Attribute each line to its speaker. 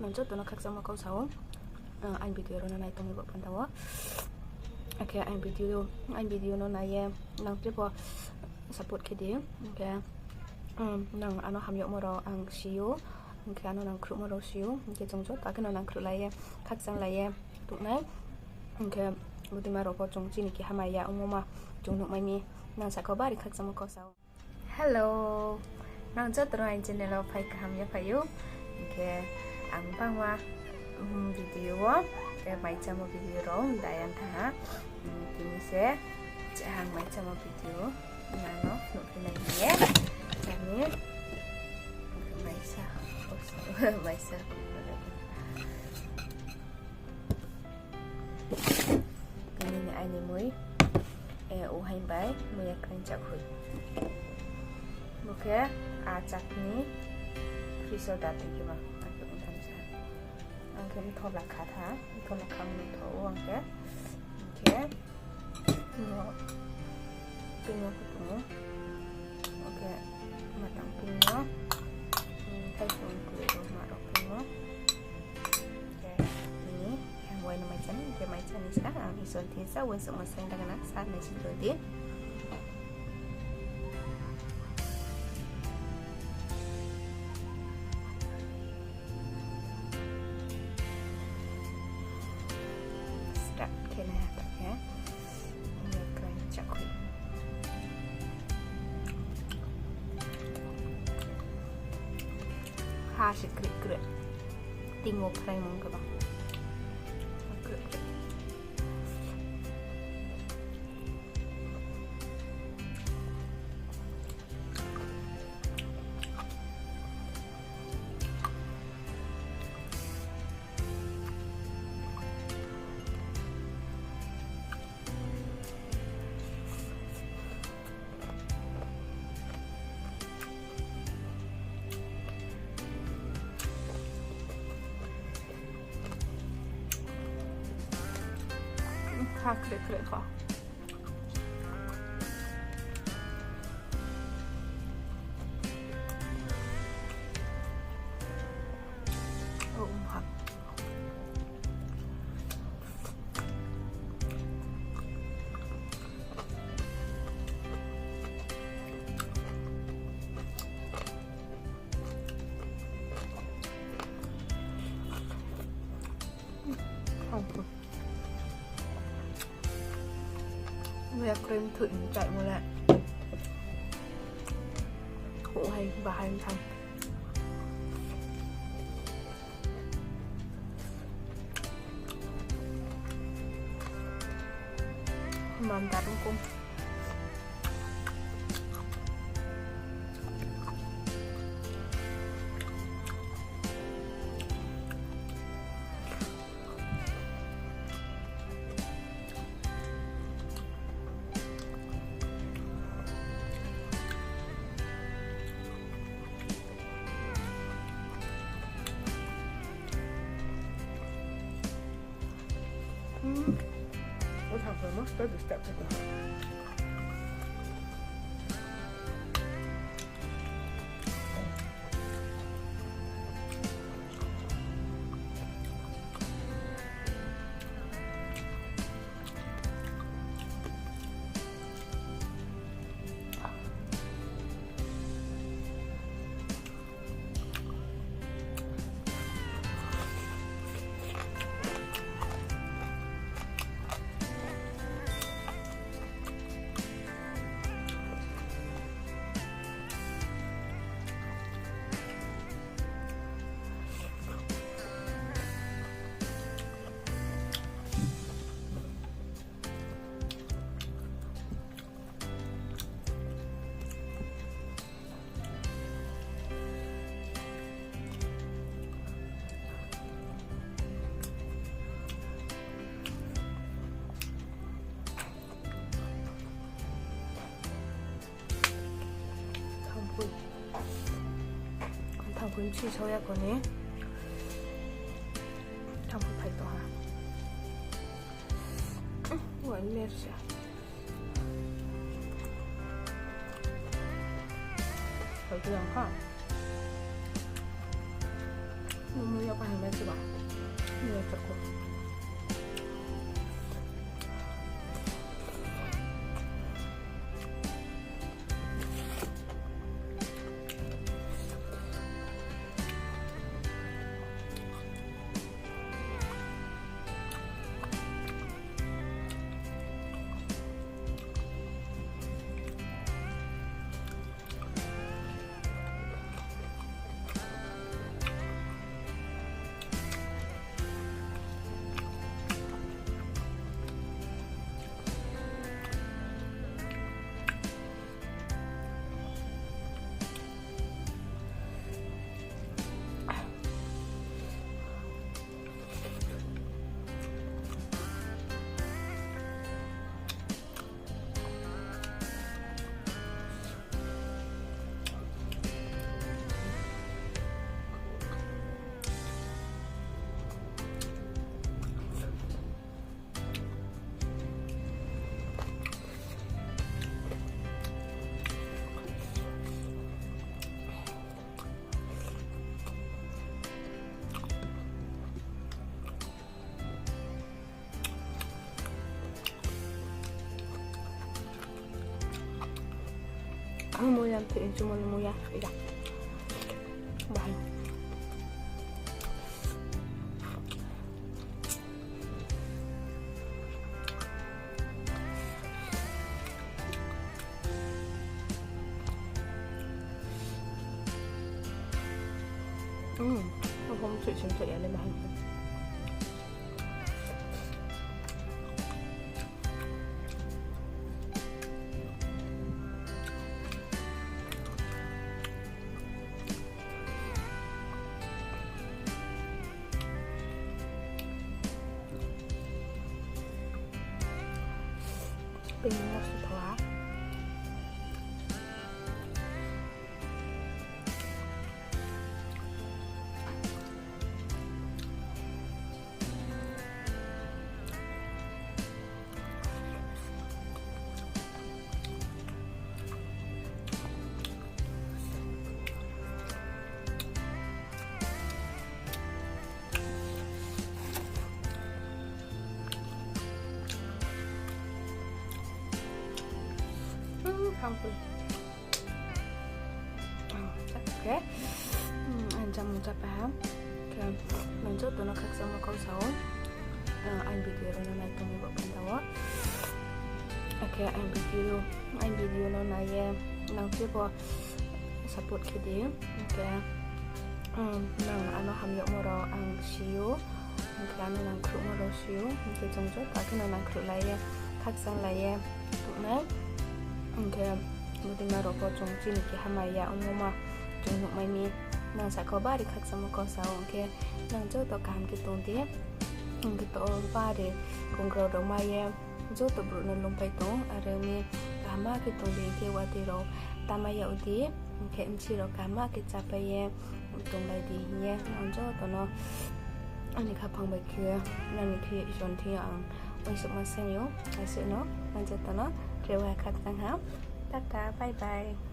Speaker 1: 먼저 또는 각자 먹고 사오 anh video nó này tông bật phần đầu á. Ok anh video nó này năng tiếp vào support cái đi. Ok năng anh nó ham dụng mà rồi anh xíu. Ok anh nó năng khử mà rồi xíu. Ok trong chốt ta cái nó năng khử lại khác sang lại tụi này. Ok một tí mà rồi có trong chỉ cái ham ya ông mà trong nụ mày mi năng sẽ có ba đi khác sang có sao. Hello năng chốt rồi anh trên này là phải ham ya phải yêu. Ok ang pangwa video macam video rom dayan ha kini saya jangan macam video nano nukilai ya kami baisa ini ni ani mui uhain bai mui akan cakui oke acak ni pisau datang kita Angke thol la kha tha thol la khang ni tho angke no pingo ko oke matang pingo kai pun ko ma ro pingo oke ini yang buat macam ni sekarang isul tisa wen semua saya dengan saat ni sudah dia Hasil krik tinggal frame ke bang 그래 가 Mẹ krim thịnh chạy một lại khổ hay và hay thằng mantap hukum What happened? Must I just step with them? thằng quân chi cho ya con nhé thằng quân phải to hả gọi mệt rồi phải cái hả 너무 여반이 매지 마. 이거 자꾸. Moyan thì cuma moyan iya bahan không chịu chính trị lên bahan pin maksud ampun. Oke. Anh chăm paham. Oke. Lanjut dono kak sama kau saun. Anh video nó này tụi mình bận tao. Oke, anh video nó này nang tiếp vào support cái đi. Oke. Nang ano hamyo moro ang siu. Oke, nang kru moro siu. Oke, trong chốt ta cái nang kru lại kak sang lại tụi nó. Oke, mungkin naruh pocong cini ki hamaya umuma jung mai mi nang sa ko bari khak sama ko sa oke nang jo to kam ki tung dia ngi to bari kong gro do mai jo to bru na lum pai tong are mi kama ki tung di ke wa ti ro tamaya udi oke mchi ro kama ki cha pai tung lai di ye nang jo to no ani kha phang bai kia nang ki ison thi ang oi su ma sen yo ai se no nang jo to no rewa khak sang ha. Tata, bye bye.